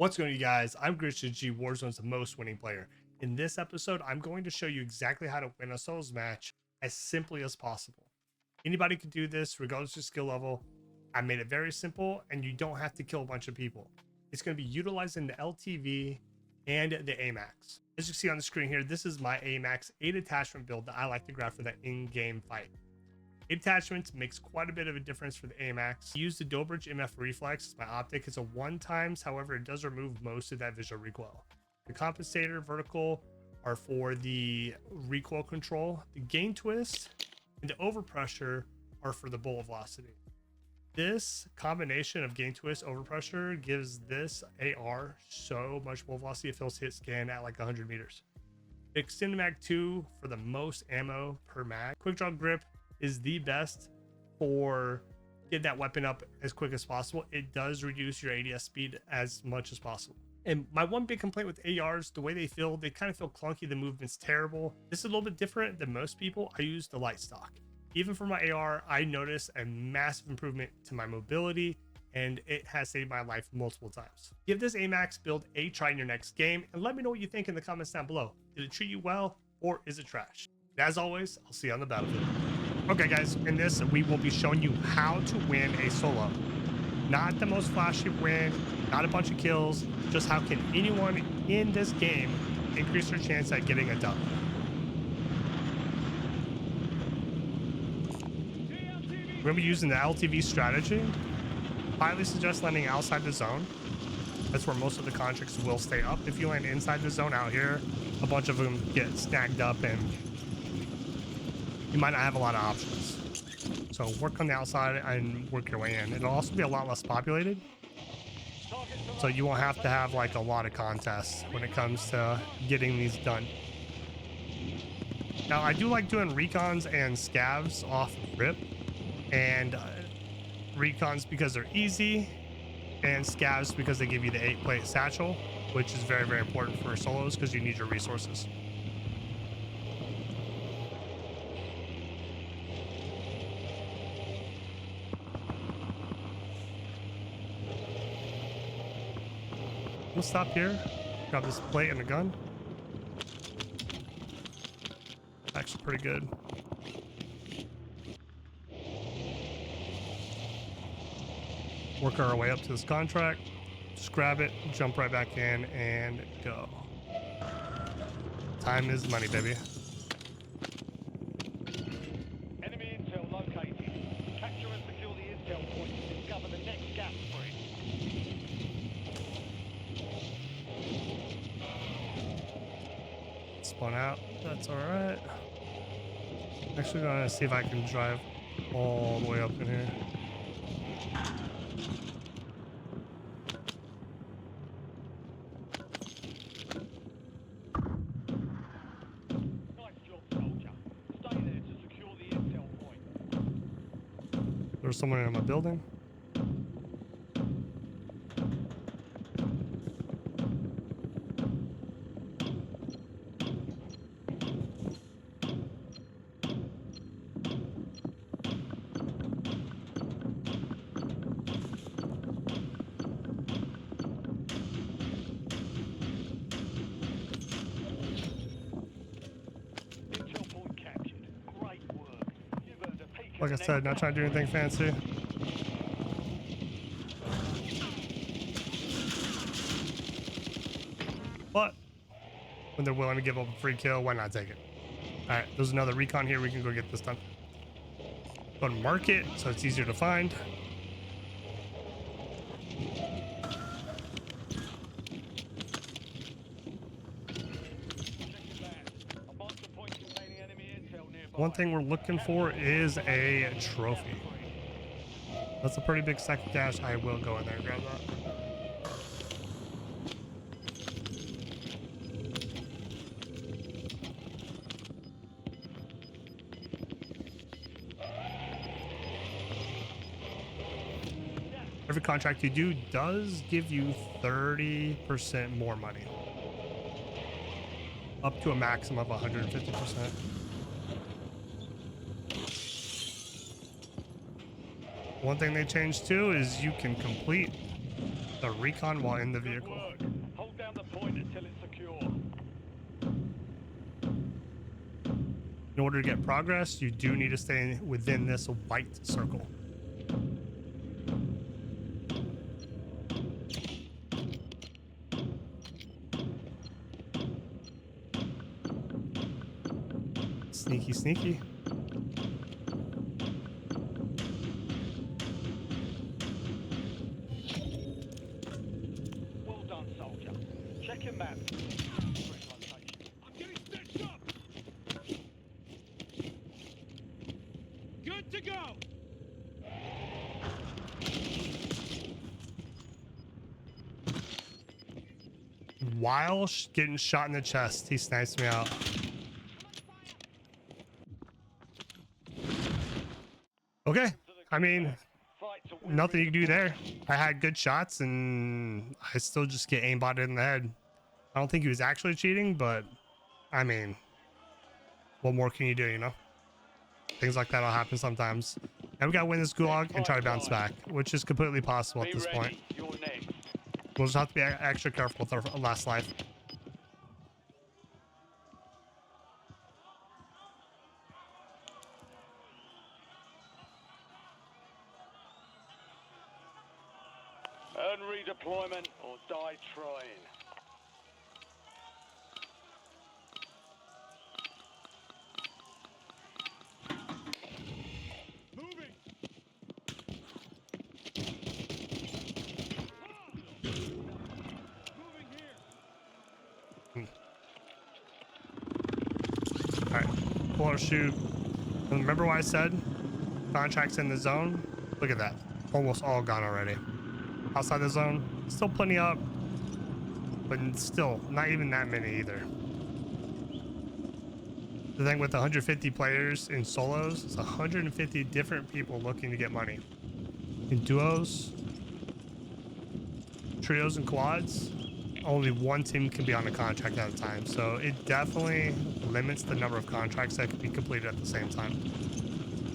What's going on, you guys? I'm GritsGG, Warzone's most winning player. In this episode, I'm going to show you exactly how to win a solos match as simply as possible. Anybody can do this regardless of skill level. I made it very simple and you don't have to kill a bunch of people. It's going to be utilizing the LTV and the AMAX. As you see on the screen here, this is my AMAX 8 attachment build that I like to grab for that in-game fight. 8 attachments makes quite a bit of a difference for the AMAX. I use the Dobridge MF Reflex as my optic. It's a 1x, however, it does remove most of that visual recoil. The compensator vertical are for the recoil control. The gain twist and the overpressure are for the bullet velocity. This combination of gain twist overpressure gives this AR so much bullet velocity it feels hit scan at like 100 meters. The extended mag 2 for the most ammo per mag. Quick draw grip is the best for getting that weapon up as quick as possible. It does reduce your ADS speed as much as possible. And my one big complaint with ARs, the way they kind of feel clunky. The movement's terrible. This is a little bit different than most people. I use the light stock. Even for my AR, I noticed a massive improvement to my mobility, and it has saved my life multiple times. Give this AMAX build a try in your next game, and let me know what you think in the comments down below. Did it treat you well, or is it trash? And as always, I'll see you on the battlefield. Okay guys, in this we will be showing you how to win a solo. Not the most flashy win, not a bunch of kills, just how can anyone in this game increase their chance at getting a dub. We're going to be using the LTV strategy. Highly suggest landing outside the zone. That's where most of the contracts will stay up. If you land inside the zone out here, a bunch of them get snagged up and you might not have a lot of options. So work on the outside and work your way in. It'll also be a lot less populated, so you won't have to have like a lot of contests when it comes to getting these done. Now I do like doing recons and scavs off rip, and recons because they're easy, and scavs because they give you the 8-plate satchel, which is very, very important for solos because you need your resources. We'll stop here, grab this plate and a gun. Actually pretty good. Work our way up to this contract, just grab it, jump right back in and go. Time is money, baby. Enemy intel located. Capture and secure the intel point to discover the next gas spread. Spawn out, that's all right. Actually gonna see if I can drive all the way up in here. Nice job, soldier. Stay there to secure the intel point. There's someone in my building. Like I said, not trying to do anything fancy. But when they're willing to give up a free kill, why not take it? All right, there's another recon here. We can go get this done. Go to market so it's easier to find. One thing we're looking for is a trophy. That's a pretty big stack of cash. I will go in there and grab that. Every contract you do does give you 30% more money, up to a maximum of 150%. One thing they changed too is you can complete the recon while in the Good vehicle. work. Hold down the point until it's secure. In order to get progress, you do need to stay within this white circle. Sneaky, sneaky. Well done, soldier. Check your map. I'm getting stitched up. Good to go. While getting shot in the chest, he snipes me out. Okay, I mean, nothing you can do there. I had good shots and I still just get aimbotted in the head. I don't think he was actually cheating, but I mean, what more can you do, you know? Things like that'll happen sometimes. And we gotta win this gulag and try to bounce back, which is completely possible at this point. You're next. We'll just have to be extra careful with our last life. Earn redeployment or die trying. Moving. Moving here. All right, pull our chute. And remember what I said? Contracts in the zone. Look at that. Almost all gone already. Outside the zone, still plenty up, but still not even that many either. The thing with 150 players in solos is 150 different people looking to get money. In duos, trios, and quads, only one team can be on a contract at a time. So it definitely limits the number of contracts that can be completed at the same time.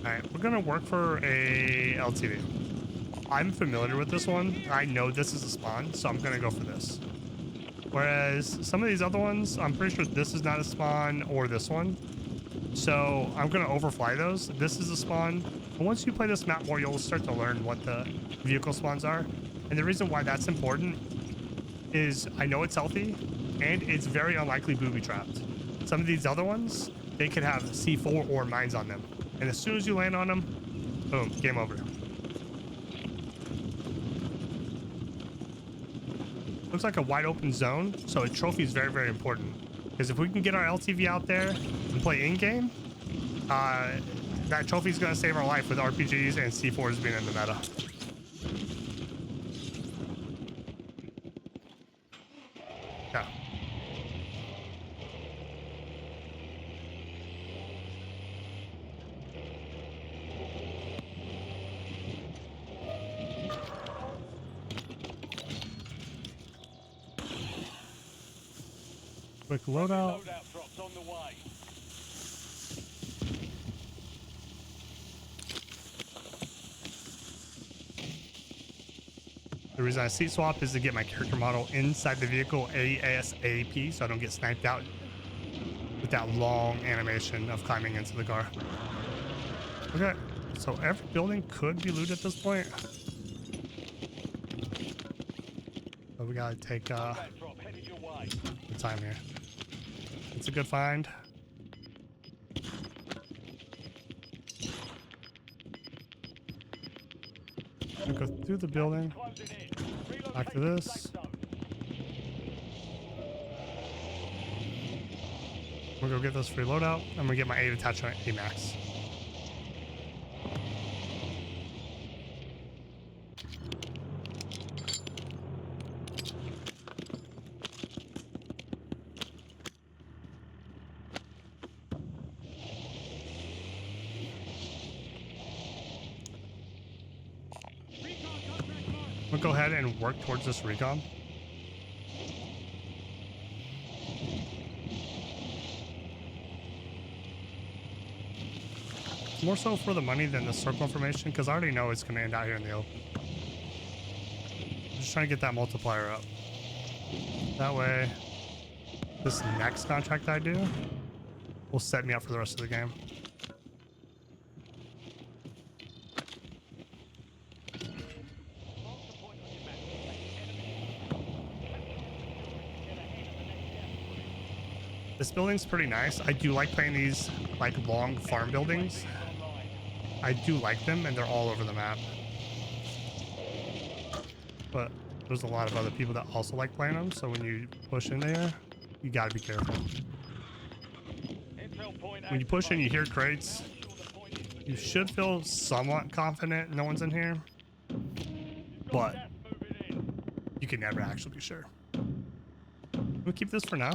All right, we're gonna work for a LTV. I'm familiar with this one. I know this is a spawn, so I'm gonna go for this. Whereas some of these other ones, I'm pretty sure this is not a spawn or this one. So I'm gonna overfly those. This is a spawn. And once you play this map more, you'll start to learn what the vehicle spawns are. And the reason why that's important is I know it's healthy and it's very unlikely booby trapped. Some of these other ones, they could have C4 or mines on them. And as soon as you land on them, boom, game over. Looks like a wide open zone, so a trophy is very, very important. Because if we can get our LTV out there and play in-game, that trophy is going to save our life with RPGs and C4s being in the meta. Yeah. Quick loadout. Loadout drops on the way. The reason I seat swap is to get my character model inside the vehicle ASAP so I don't get sniped out with that long animation of climbing into the car. Okay, so every building could be looted at this point. But we gotta take That drop headed your way. the time here. It's a good find. We'll go through the building. Closing in. Back to Relocating this. safe zone. We'll go get this free loadout. I'm gonna get my 8 attachment AMAX. I'm gonna go ahead and work towards this recon. More so for the money than the circle information, because I already know it's gonna end out here in the open. just trying to get that multiplier up. That way, this next contract I do will set me up for the rest of the game. This building's pretty nice. I do like playing these like long farm buildings. I do like them, and they're all over the map. But there's a lot of other people that also like playing them, so when you push in there, you gotta be careful. When you push in, you hear crates. You should feel somewhat confident no one's in here, but you can never actually be sure. We'll keep this for now.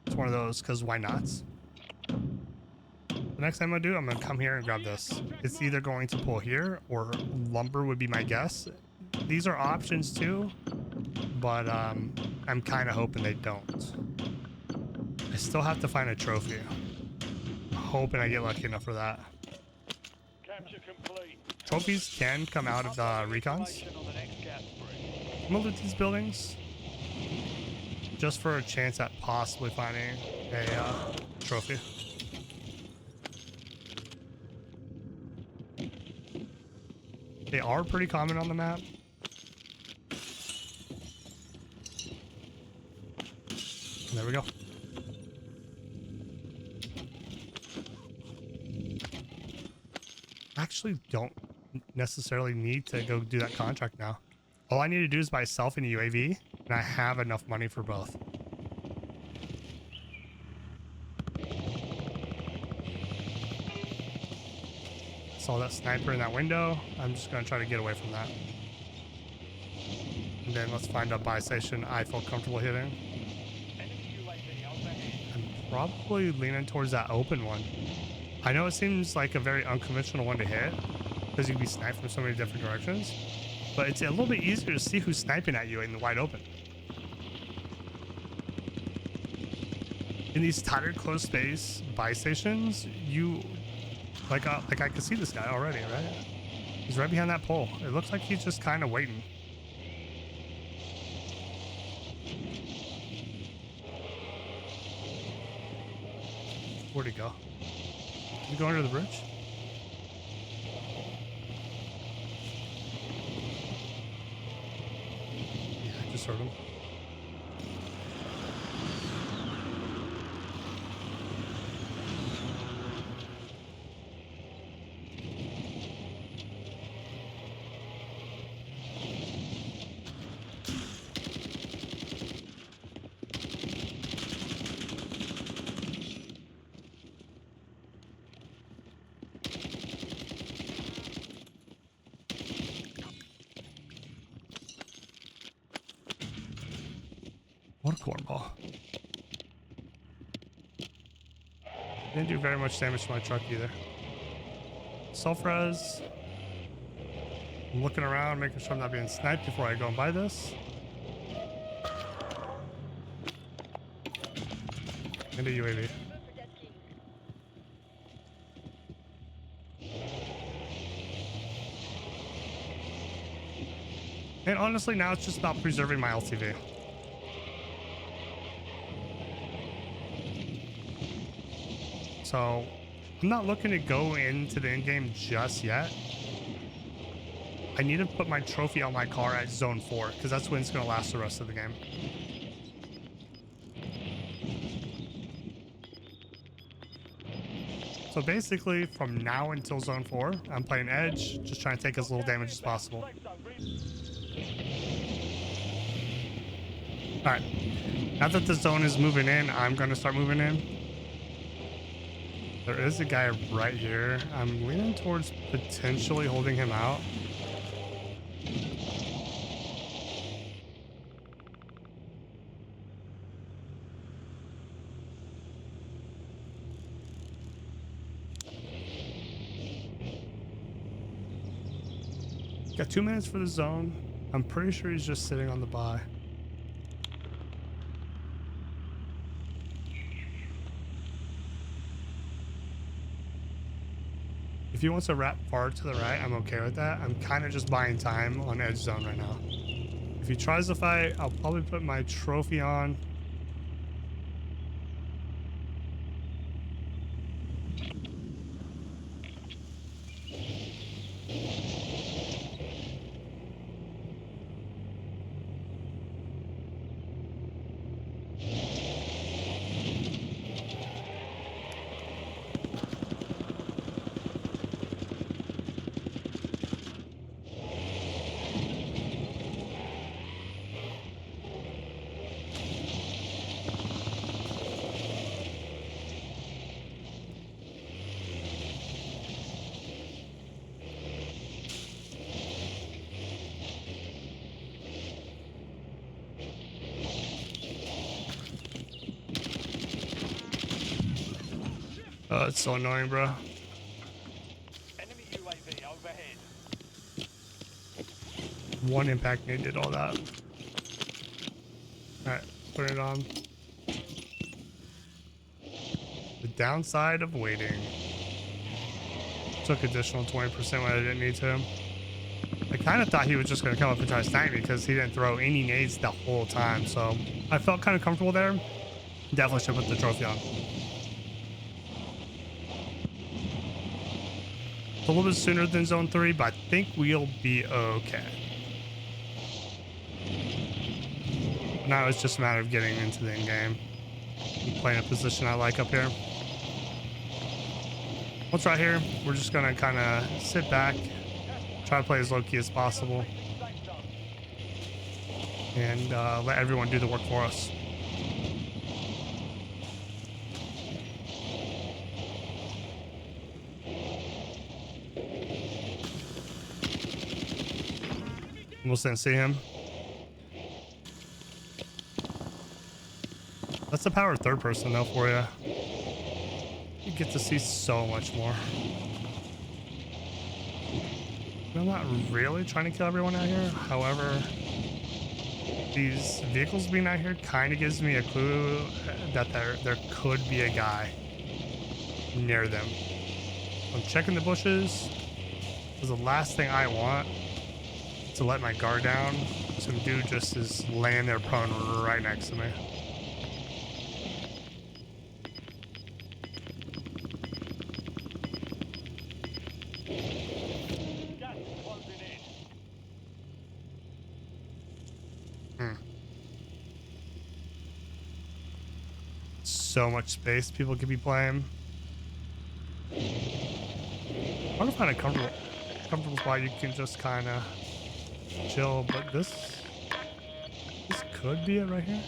It's one of those, because why not? The next time I do, I'm going to come here and grab this. It's either going to pull here or lumber would be my guess. These are options too, but I'm kind of hoping they don't. I still have to find a trophy. I'm hoping I get lucky enough for that. Trophies can come out of the recons. I'm going to loot these buildings just for a chance at possibly finding a trophy. They are pretty common on the map. And there we go. I actually don't necessarily need to go do that contract now. All I need to do is buy self and UAV, and I have enough money for both. Saw that sniper in that window. I'm just going to try to get away from that. And then let's find a buy station I feel comfortable hitting. I'm probably leaning towards that open one. I know it seems like a very unconventional one to hit because you can be sniped from so many different directions, but it's a little bit easier to see who's sniping at you in the wide open. In these tighter close space buy stations, like I can see this guy already, right? He's right behind that pole. It looks like he's just kind of waiting. Where'd he go? Did he go under the bridge? Yeah, I just heard him. What a cornball. Didn't do very much damage to my truck either. Self-res. I'm looking around, making sure I'm not being sniped before I go and buy this. And a UAV. And honestly, now it's just about preserving my LTV. So I'm not looking to go into the end game just yet. I need to put my trophy on my car at zone 4 because that's when it's going to last the rest of the game. So basically from now until zone 4, I'm playing edge, just trying to take as little damage as possible. All right, now that the zone is moving in, I'm going to start moving in. There is a guy right here. I'm leaning towards potentially holding him out. Got 2 minutes for the zone. I'm pretty sure he's just sitting on the buy. If he wants to wrap far to the right, I'm okay with that. I'm kind of just buying time on edge zone right now. If he tries to fight, I'll probably put my trophy on. Oh, it's so annoying, bro. Enemy UAV overhead. One impact nade did all that. Alright, put it on. The downside of waiting. Took additional 20% when I didn't need to. I kind of thought he was just going to come up and try to snipe me because he didn't throw any nades the whole time. So I felt kind of comfortable there. Definitely should put the trophy on. It's a little bit sooner than zone 3, but I think we'll be okay. Now it's just a matter of getting into the end game. I'm playing a position I like up here. Once right here, we're just gonna kind of sit back, try to play as low-key as possible, and let everyone do the work for us. Almost didn't see him. That's the power of third person though for you. You get to see so much more. I'm not really trying to kill everyone out here. However, these vehicles being out here kind of gives me a clue that there could be a guy near them. I'm checking the bushes because the last thing I want is to let my guard down. Some dude just is laying there prone right next to me. Gas is closing in. So much space people could be playing. I want to find a comfortable spot you can just kind of chill, but this could be it right here.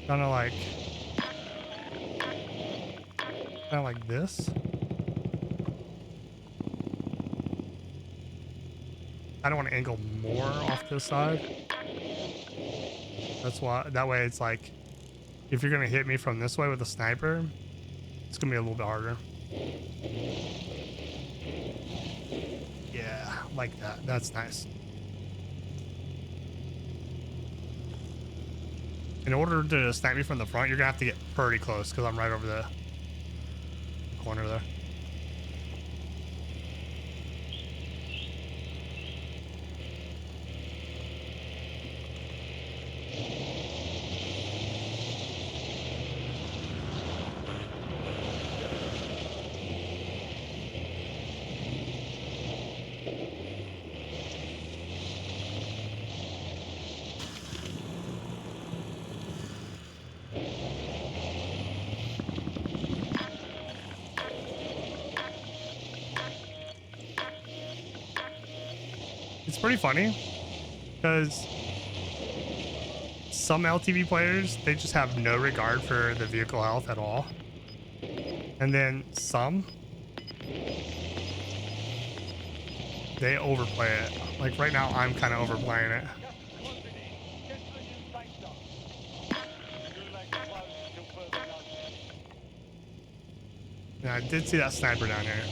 Kind of like this. I don't want to angle more off this side. That's why, that way it's like, if you're gonna hit me from this way with a sniper, it's gonna be a little bit harder. Yeah, like that. That's nice. In order to snipe me from the front, you're gonna have to get pretty close because I'm right over the corner there. It's pretty funny because some LTV players, they just have no regard for the vehicle health at all. And then some, they overplay it. Like right now, I'm kind of overplaying it. Gas is closing in. Get to the new safe zone. Gulag closed until further notice. Yeah, I did see that sniper down here.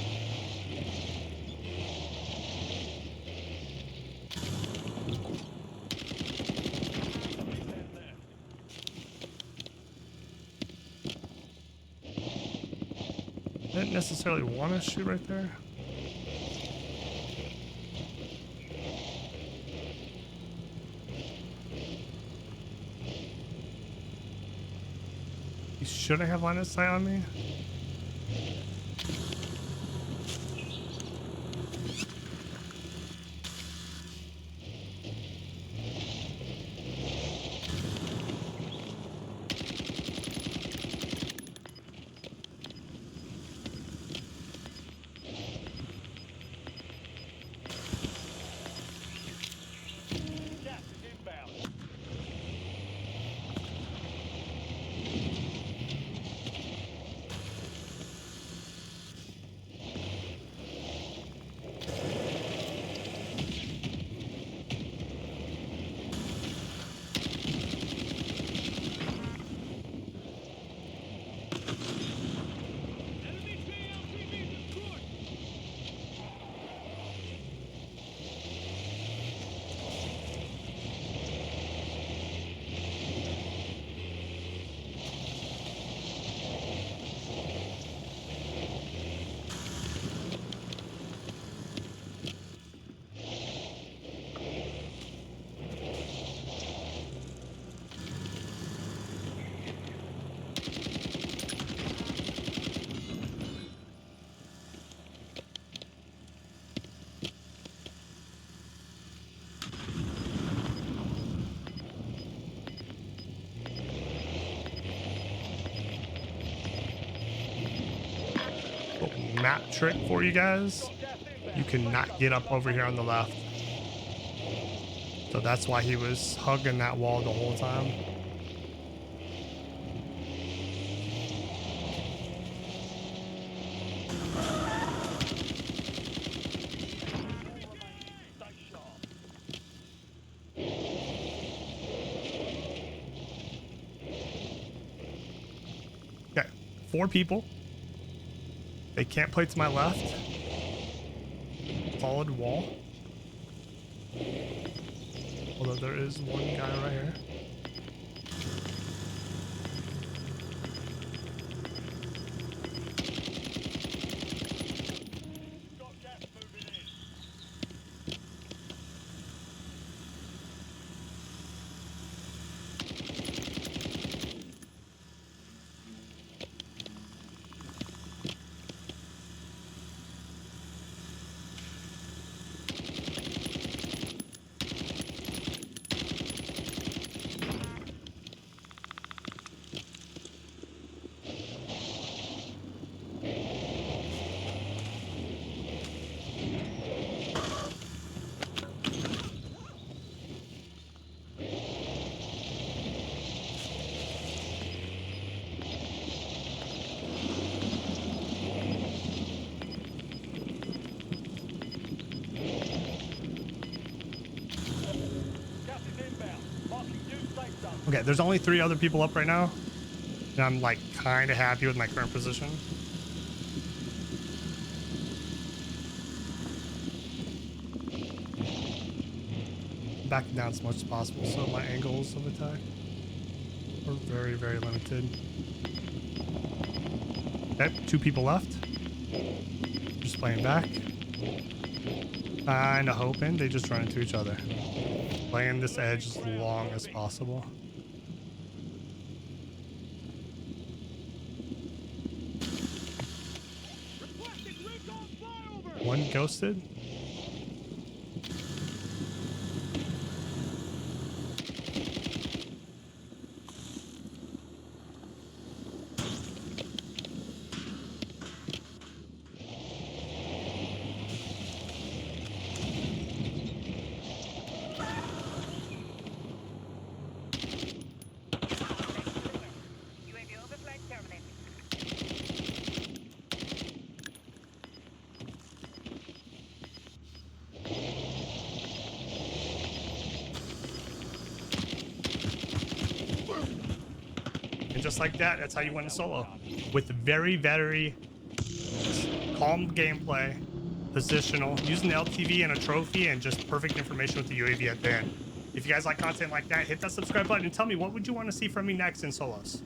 didn't necessarily want to shoot right there. He shouldn't have line of sight on me. Gas is inbound. Map trick for you guys. You cannot get up over here on the left. So that's why he was hugging that wall the whole time. Okay, 4 people. They can't play to my left. Solid wall. Although there is one guy right here. Got gas moving in. Gas is inbound. Marking new safe zone. Okay, there's only 3 other people up right now. And I'm like kind of happy with my current position. Backing down as much as possible so my angles of attack are very, very limited. Okay, 2 people left. Just playing back. Kinda hoping they just run into each other. Playing this edge as long as possible. One ghosted. UAV overflight terminated. And just like that, that's how you win a solo. With very, very calm gameplay, positional, using the LTV and a trophy, and just perfect information with the UAV at the end. If you guys like content like that, hit that subscribe button and tell me what would you want to see from me next in solos.